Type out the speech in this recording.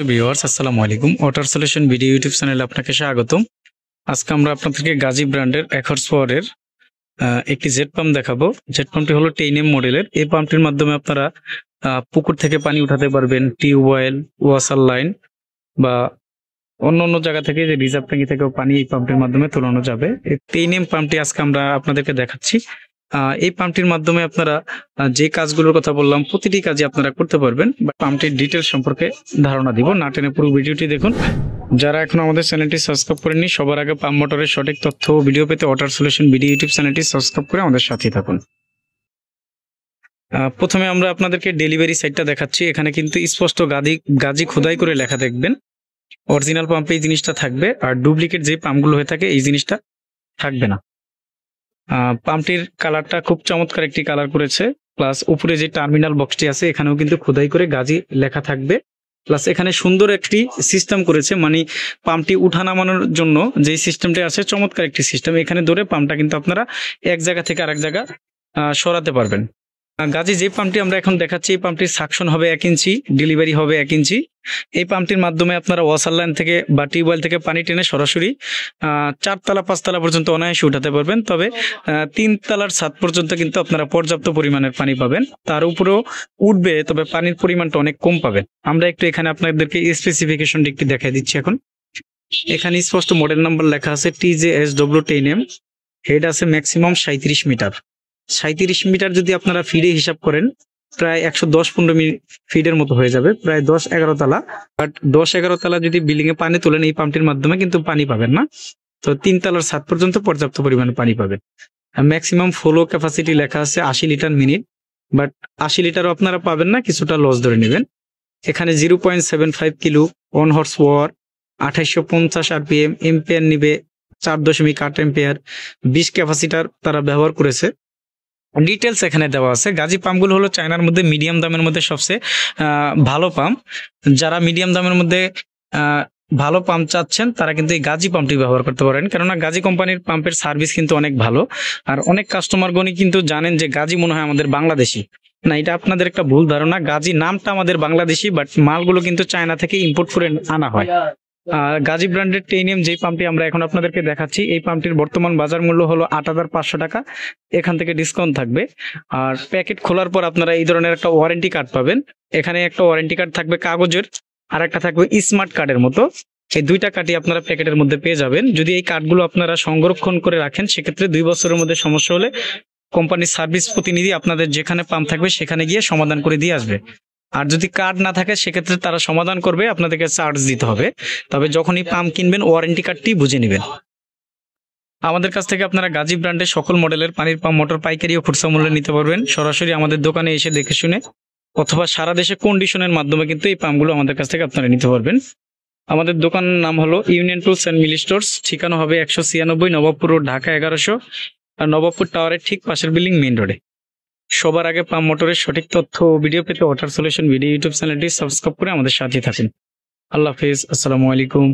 Viewers আসসালামু আলাইকুম। Water solution video YouTube চ্যানেলে আপনাকে স্বাগতম। আজকে আমরা আপনাদেরকে গাজী ব্র্যান্ডের একর্স পাওয়ারের একটি জেট পাম্প দেখাবো। জেট পাম্পটি হলো 10M মডেলের। এই পাম্পটির মাধ্যমে আপনারা পুকুর থেকে পানি উঠাতে পারবেন, টিউবওয়েল, ওয়াসার লাইন বা অন্য জায়গা থেকে যে রিজার্ভ ট্যাঙ্কি থেকেও পানি এই পাম্পটির মাধ্যমে তোলানো যাবে। এই 10M পাম্পটি আজকে আমরা আপনাদেরকে দেখাচ্ছি। এই পাম্পটির মাধ্যমে আপনারা যে কাজগুলোর কথা বললাম প্রতিটি কাজই আপনারা করতে পারবেন। পাম্পটির ডিটেলস সম্পর্কে ধারণা দিব, না টেনে পুরো ভিডিওটি দেখুন। যারা এখন আমাদের চ্যানেলটি সাবস্ক্রাইব করেননি সবার আগে পাম্প মোটরের সঠিক তথ্য ও ভিডিও পেতে ওয়াটার সলিউশন ভিডিও ইউটিউব চ্যানেলটি সাবস্ক্রাইব করে আমাদের সাথে থাকুন। প্রথমে আমরা আপনাদেরকে ডেলিভারি সাইটটা দেখাচ্ছি। এখানে কিন্তু স্পষ্ট গাজী খোদাই করে লেখা দেখবেন। অরিজিনাল পাম্পে এই জিনিসটা থাকবে, আর ডুপ্লিকেট যে পাম্পগুলো হয়ে থাকে এই জিনিসটা থাকবে না। পাম্পটির কালারটা খুব চমৎকার একটি কালার করেছে। প্লাস উপরে যে টার্মিনাল বক্সটি আছে এখানেও কিন্তু খোদাই করে গাজী লেখা থাকবে। প্লাস এখানে সুন্দর একটি সিস্টেম করেছে, মানে পাম্পটি উঠা নামানোর জন্য যে সিস্টেমটি আছে চমৎকার একটি সিস্টেম। এখানে ধরে পাম্পটা কিন্তু আপনারা এক জায়গা থেকে আরেক জায়গা সরাতে পারবেন। গাজী যে পাম্পটি আমরা এখন দেখাচ্ছি এই পাম্পটির সাকশন হবে 1 ইঞ্চি, ডেলিভারি হবে 1 ইঞ্চি। এই পাম্পটির মাধ্যমে আপনারা ওয়াসার লাইন থেকে বা টিউবওয়েল থেকে পানি টেনে সরাসরি 4 তলা 5 তলা পর্যন্ত অনায়াসে উঠাতে পারবেন। তবে 3 তলার ছাদ পর্যন্ত কিন্তু আপনারা পর্যাপ্ত পরিমাণের পানি পাবেন। তার উপরেও উঠবে, তবে পানির পরিমাণটা অনেক কম পাবেন। আমরা একটু এখানে আপনাদেরকে স্পেসিফিকেশনটি একটু দেখাই দিচ্ছি। এখন এখানে স্পষ্ট মডেল নাম্বার লেখা আছে TJSW10M। হেড আছে ম্যাক্সিমাম 37 মিটার। 37 মিটার যদি আপনারা ফিডে হিসাব করেন প্রায় 110-15 ফিটের মতো হয়ে যাবে, প্রায় 10-11 তলা। বাট 10-11 তলা যদি বিল্ডিং এ পানি তোলেন এই পাম্পটির মাধ্যমে কিন্তু পানি পাবেন না। তো 3 তলার ছাদ পর্যন্ত পর্যাপ্ত পরিমাণে পানি পাবেন। ম্যাক্সিমাম ফ্লো ক্যাপাসিটি লেখা আছে 80 লিটার মিনিট, বাট 80 লিটারও আপনারা পাবেন না, কিছুটা লস ধরে নেবেন। এখানে 0.75 kilo, 1 horse power, 2850 RPM, ampere নিবে 4.8 এম্পিয়ার, 20 ক্যাপাসিটার তারা ব্যবহার করেছে। ডিটেলস এখানে দেওয়া আছে। গাজী পাম্পগুলো হলো চায়নার মধ্যে মিডিয়াম দামের মধ্যে সবচেয়ে ভালো পাম্প। যারা মিডিয়াম দামের মধ্যে ভালো পাম্প চাচ্ছেন তারা কিন্তু এই গাজী পাম্পটি ব্যবহার করতে পারেন, কেননা গাজী কোম্পানির পাম্পের সার্ভিস কিন্তু অনেক ভালো। আর অনেক কাস্টমারগণই কিন্তু জানেন যে গাজী মনে হয় আমাদের বাংলাদেশি। না, এটা আপনাদের একটা ভুল ধারণা। গাজী নামটা আমাদের বাংলাদেশি, বাট মালগুলো কিন্তু চায়না থেকে ইম্পোর্ট করে আনা হয়। গাজী ব্র্যান্ডের 10M যে পাম্পটি আমরা এখন আপনাদেরকে দেখাচ্ছি এই পাম্পটির বর্তমান বাজার মূল্য হলো 8,500 টাকা। এখান থেকে ডিসকাউন্ট থাকবে। আর প্যাকেট খোলার পর আপনারা এই ধরনের একটা ওয়ারেন্টি কার্ড পাবেন। এখানে একটা ওয়ারেন্টি কার্ড থাকবে কাগজের, আর একটা থাকবে স্মার্ট কার্ডের মতো। এই দুইটা কার্ডই আপনারা প্যাকেটের মধ্যে পেয়ে যাবেন। যদি এই কার্ডগুলো আপনারা সংরক্ষণ করে রাখেন সেক্ষেত্রে 2 বছরের মধ্যে সমস্যা হলে কোম্পানির সার্ভিস প্রতিনিধি আপনাদের যেখানে পাম্প থাকবে সেখানে গিয়ে সমাধান করে দিয়ে আসবে। আর যদি কার্ড না থাকে সেক্ষেত্রে তারা সমাধান করবে, আপনাদেরকে চার্জ দিতে হবে। তবে যখনই পাম্প কিনবেন ওয়ারেন্টি কার্ডটি বুঝে নেবেন। আমাদের কাছ থেকে আপনারা গাজী ব্র্যান্ডের সকল মডেলের পানির পাম্প মোটর পাইকারি ও খুচরা মূল্যে নিতে পারবেন। সরাসরি আমাদের দোকানে এসে দেখে শুনে, অথবা সারা দেশে কন্ডিশনের মাধ্যমে কিন্তু এই পাম্পগুলো আমাদের কাছ থেকে আপনারা নিতে পারবেন। আমাদের দোকানের নাম হলো union tools and Mili stores. ঠিকানা হবে 196 নবাবপুর রোড, ঢাকা 1100, আর নবাবপুর টাওয়ারের ঠিক পাশের বিল্ডিং, মেইন রোডে। সবার আগে পাম্প মোটরের সঠিক তথ্য ও ভিডিও পেতে ওয়াটার সলিউশন ভিডিও ইউটিউব চ্যানেলটি সাবস্ক্রাইব করে আমাদের সাথে থাকুন। আল্লাহ হাফেজ, আসসালামু আলাইকুম।